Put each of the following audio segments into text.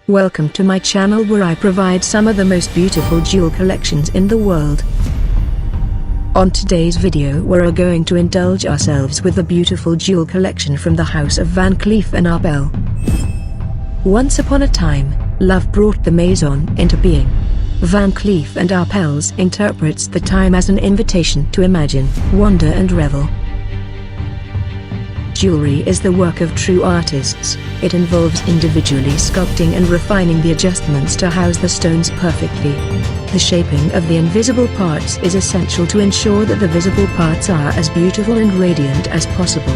Welcome to my channel where I provide some of the most beautiful jewel collections in the world. On today's video we are going to indulge ourselves with a beautiful jewel collection from the house of Van Cleef and Arpels. Once upon a time, love brought the Maison into being. Van Cleef and Arpels interprets the time as an invitation to imagine, wonder and revel. Jewelry is the work of true artists. It involves individually sculpting and refining the adjustments to house the stones perfectly. The shaping of the invisible parts is essential to ensure that the visible parts are as beautiful and radiant as possible.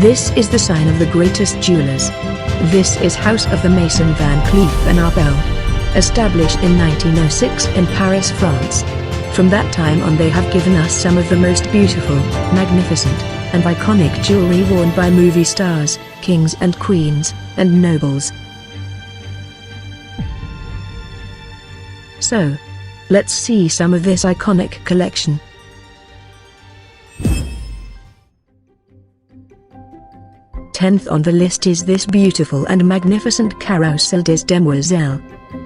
This is the sign of the greatest jewelers. This is House of the Maison Van Cleef and Arpels. Established in 1906 in Paris, France. From that time on they have given us some of the most beautiful, magnificent, and iconic jewelry worn by movie stars, kings and queens, and nobles. So, let's see some of this iconic collection. Tenth on the list is this beautiful and magnificent Carousel des Demoiselles.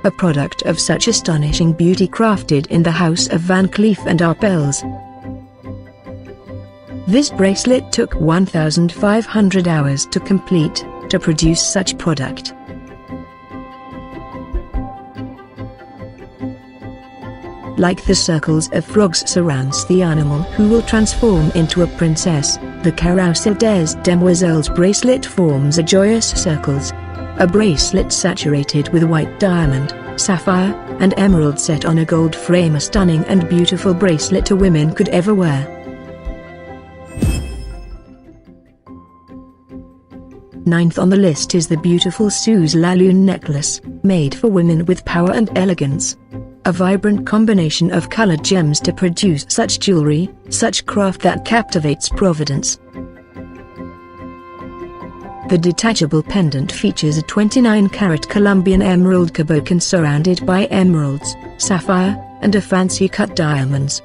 A product of such astonishing beauty crafted in the house of Van Cleef and Arpels. This bracelet took 1,500 hours to complete, to produce such product. Like the circles of frogs surrounds the animal who will transform into a princess, the Carousel des Demoiselles bracelet forms a joyous circles. A bracelet saturated with white diamond, sapphire, and emerald set on a gold frame, a stunning and beautiful bracelet a woman could ever wear. Ninth on the list is the beautiful Suze La Lune necklace, made for women with power and elegance. A vibrant combination of colored gems to produce such jewelry, such craft that captivates Providence. The detachable pendant features a 29-carat Colombian emerald cabochon surrounded by emeralds, sapphire, and a fancy cut diamonds.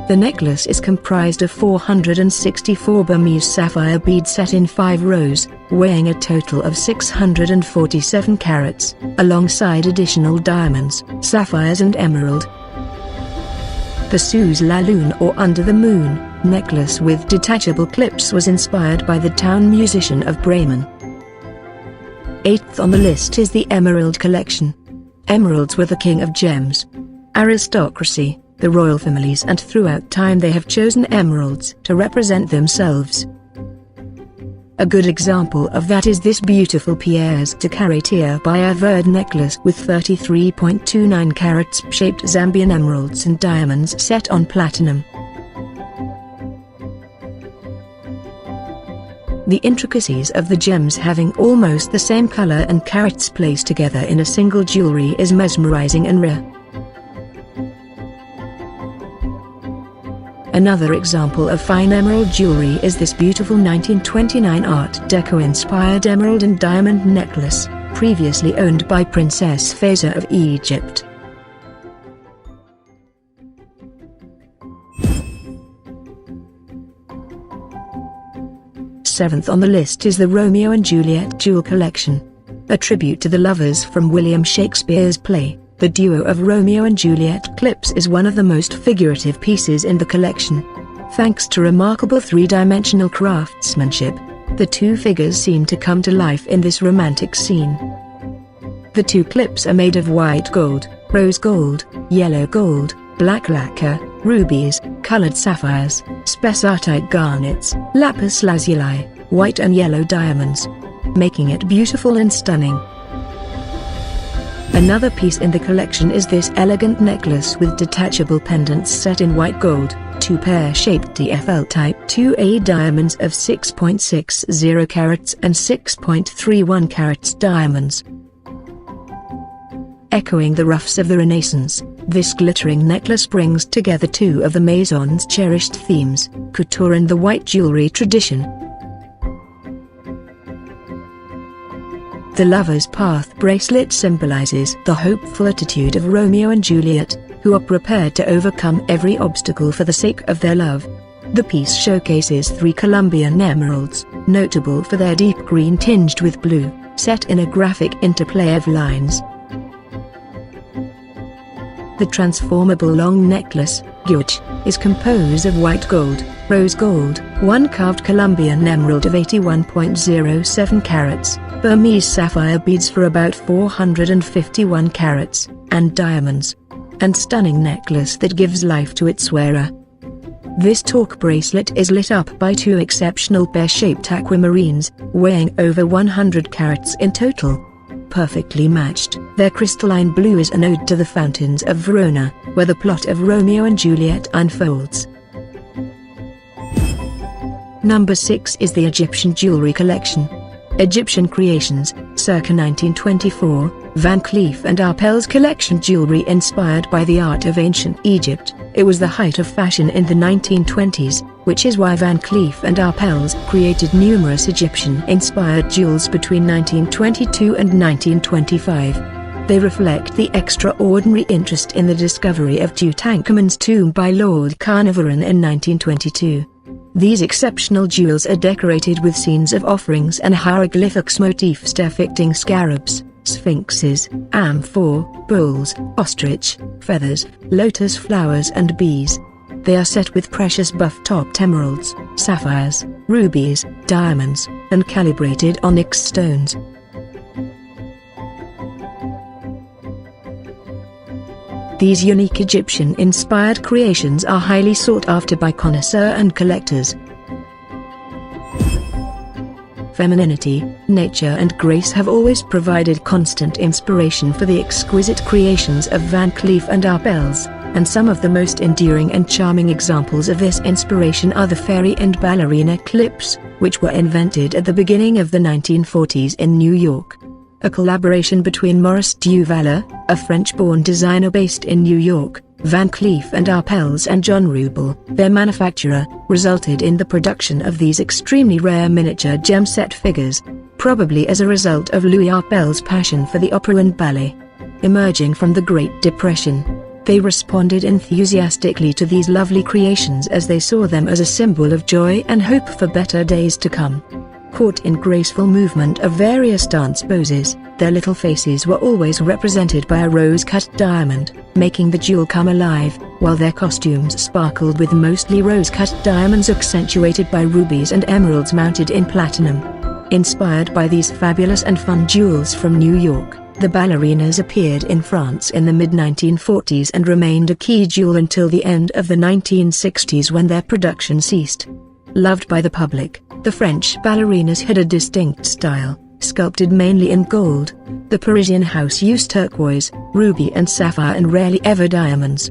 The necklace is comprised of 464 Burmese sapphire beads set in 5 rows, weighing a total of 647 carats, alongside additional diamonds, sapphires and emerald. The Suze La Lune or Under the Moon necklace with detachable clips was inspired by the town musician of Bremen. Eighth on the list is the Emerald Collection. Emeralds were the king of gems. Aristocracy, the royal families and throughout time they have chosen emeralds to represent themselves. A good example of that is this beautiful Pièce de Caractère by Averd necklace with 33.29 carats shaped Zambian emeralds and diamonds set on platinum. The intricacies of the gems having almost the same color and carats placed together in a single jewelry is mesmerizing and rare. Another example of fine emerald jewelry is this beautiful 1929 Art Deco-inspired emerald and diamond necklace, previously owned by Princess Faiza of Egypt. Seventh on the list is the Romeo and Juliet Jewel Collection. A tribute to the lovers from William Shakespeare's play. The duo of Romeo and Juliet clips is one of the most figurative pieces in the collection. Thanks to remarkable three-dimensional craftsmanship, the two figures seem to come to life in this romantic scene. The two clips are made of white gold, rose gold, yellow gold, black lacquer, rubies, colored sapphires, spessartite garnets, lapis lazuli, white and yellow diamonds, making it beautiful and stunning. Another piece in the collection is this elegant necklace with detachable pendants set in white gold, 2 pear-shaped TFL Type 2A diamonds of 6.60 carats and 6.31 carats diamonds. Echoing the ruffs of the Renaissance, this glittering necklace brings together two of the Maison's cherished themes, couture and the white jewelry tradition. The Lover's Path bracelet symbolizes the hopeful attitude of Romeo and Juliet, who are prepared to overcome every obstacle for the sake of their love. The piece showcases 3 Colombian emeralds, notable for their deep green tinged with blue, set in a graphic interplay of lines. The transformable long necklace, guage, is composed of white gold, rose gold, one carved Colombian emerald of 81.07 carats, Burmese sapphire beads for about 451 carats, and diamonds. And stunning necklace that gives life to its wearer. This torque bracelet is lit up by two exceptional pear-shaped aquamarines, weighing over 100 carats in total. Perfectly matched, their crystalline blue is an ode to the fountains of Verona, where the plot of Romeo and Juliet unfolds. Number 6 is the Egyptian jewelry collection. Egyptian creations, circa 1924, Van Cleef and Arpels collection jewelry inspired by the art of ancient Egypt. It was the height of fashion in the 1920s, which is why Van Cleef and Arpels created numerous Egyptian-inspired jewels between 1922 and 1925. They reflect the extraordinary interest in the discovery of Tutankhamun's tomb by Lord Carnarvon in 1922. These exceptional jewels are decorated with scenes of offerings and hieroglyphics motifs depicting scarabs, sphinxes, amphor, bulls, ostrich, feathers, lotus flowers and bees. They are set with precious buff-topped emeralds, sapphires, rubies, diamonds, and calibrated onyx stones. These unique Egyptian-inspired creations are highly sought after by connoisseurs and collectors. Femininity, nature and grace have always provided constant inspiration for the exquisite creations of Van Cleef and Arpels, and some of the most endearing and charming examples of this inspiration are the fairy and ballerina clips, which were invented at the beginning of the 1940s in New York. A collaboration between Maurice Duvaller, a French-born designer based in New York, Van Cleef and Arpels and John Rubel, their manufacturer, resulted in the production of these extremely rare miniature gem-set figures, probably as a result of Louis Arpels' passion for the opera and ballet. Emerging from the Great Depression, they responded enthusiastically to these lovely creations as they saw them as a symbol of joy and hope for better days to come. Caught in graceful movement of various dance poses, their little faces were always represented by a rose-cut diamond, making the jewel come alive, while their costumes sparkled with mostly rose-cut diamonds accentuated by rubies and emeralds mounted in platinum. Inspired by these fabulous and fun jewels from New York, the ballerinas appeared in France in the mid-1940s and remained a key jewel until the end of the 1960s when their production ceased. Loved by the public, the French ballerinas had a distinct style, sculpted mainly in gold. The Parisian house used turquoise, ruby and sapphire and rarely ever diamonds.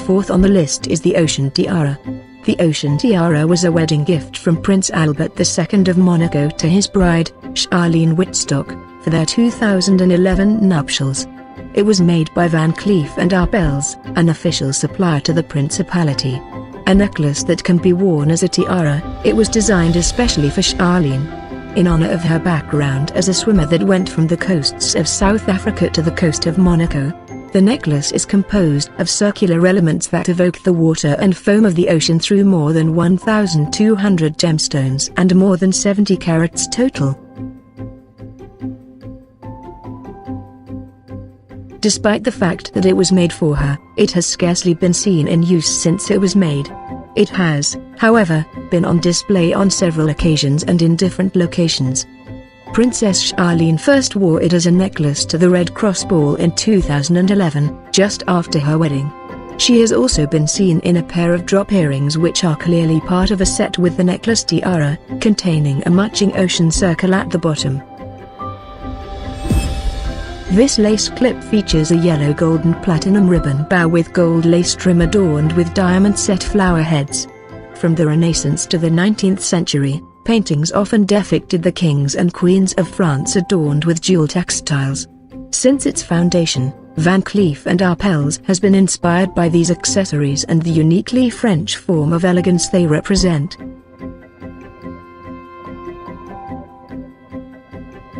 Fourth on the list is the Ocean Tiara. The Ocean Tiara was a wedding gift from Prince Albert II of Monaco to his bride, Charlene Wittstock, for their 2011 nuptials. It was made by Van Cleef and Arpels, an official supplier to the principality. A necklace that can be worn as a tiara, it was designed especially for Charlene. In honor of her background as a swimmer that went from the coasts of South Africa to the coast of Monaco, the necklace is composed of circular elements that evoke the water and foam of the ocean through more than 1,200 gemstones and more than 70 carats total. Despite the fact that it was made for her, it has scarcely been seen in use since it was made. It has, however, been on display on several occasions and in different locations. Princess Charlene first wore it as a necklace to the Red Cross Ball in 2011, just after her wedding. She has also been seen in a pair of drop earrings which are clearly part of a set with the necklace tiara, containing a matching ocean circle at the bottom. This lace clip features a yellow gold and platinum ribbon bow with gold lace trim adorned with diamond-set flower heads. From the Renaissance to the 19th century, paintings often depicted the kings and queens of France adorned with jewel textiles. Since its foundation, Van Cleef and Arpels has been inspired by these accessories and the uniquely French form of elegance they represent.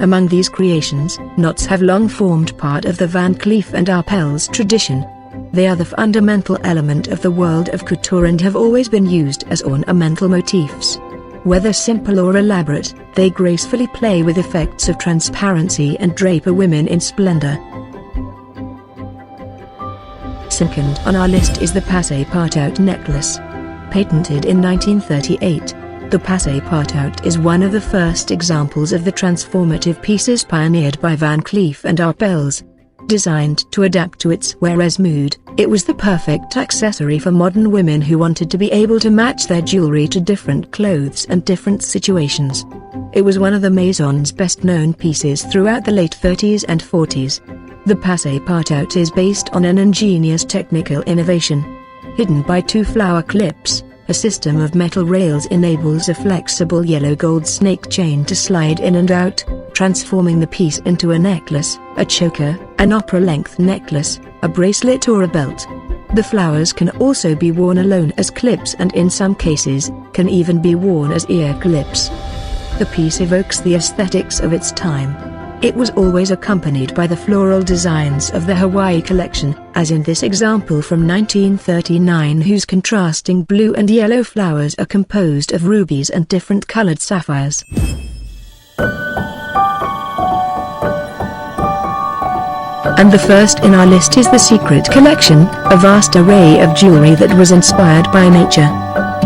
Among these creations, knots have long formed part of the Van Cleef and Arpels tradition. They are the fundamental element of the world of couture and have always been used as ornamental motifs. Whether simple or elaborate, they gracefully play with effects of transparency and drape women in splendor. Second on our list is the passe-partout necklace. Patented in 1938, the passe-partout is one of the first examples of the transformative pieces pioneered by Van Cleef and Arpels. Designed to adapt to its wearer's mood, it was the perfect accessory for modern women who wanted to be able to match their jewelry to different clothes and different situations. It was one of the Maison's best-known pieces throughout the late 30s and 40s. The passe-partout is based on an ingenious technical innovation. Hidden by two flower clips, a system of metal rails enables a flexible yellow-gold snake chain to slide in and out, transforming the piece into a necklace, a choker, an opera-length necklace, a bracelet or a belt. The flowers can also be worn alone as clips and in some cases, can even be worn as ear clips. The piece evokes the aesthetics of its time. It was always accompanied by the floral designs of the Hawaii collection, as in this example from 1939, whose contrasting blue and yellow flowers are composed of rubies and different colored sapphires. And the first in our list is the Secret Collection, a vast array of jewelry that was inspired by nature.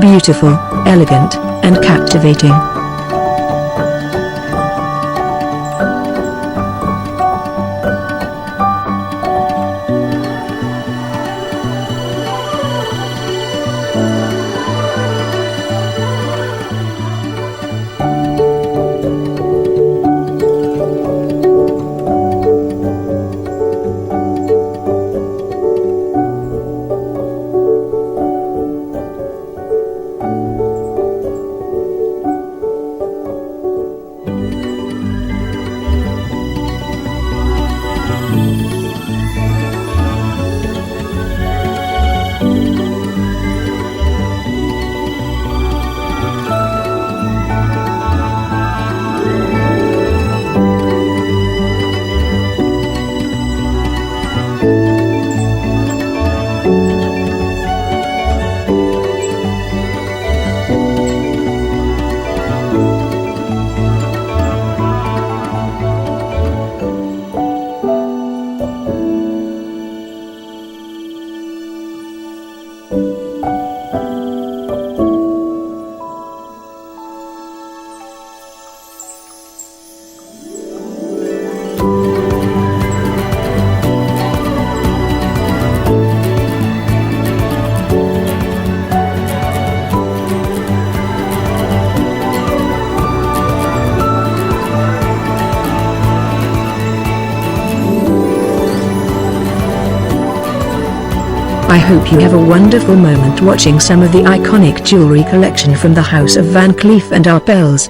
Beautiful, elegant, and captivating. I hope you have a wonderful moment watching some of the iconic jewelry collection from the House of Van Cleef and Arpels.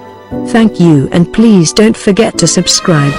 Thank you, and please don't forget to subscribe.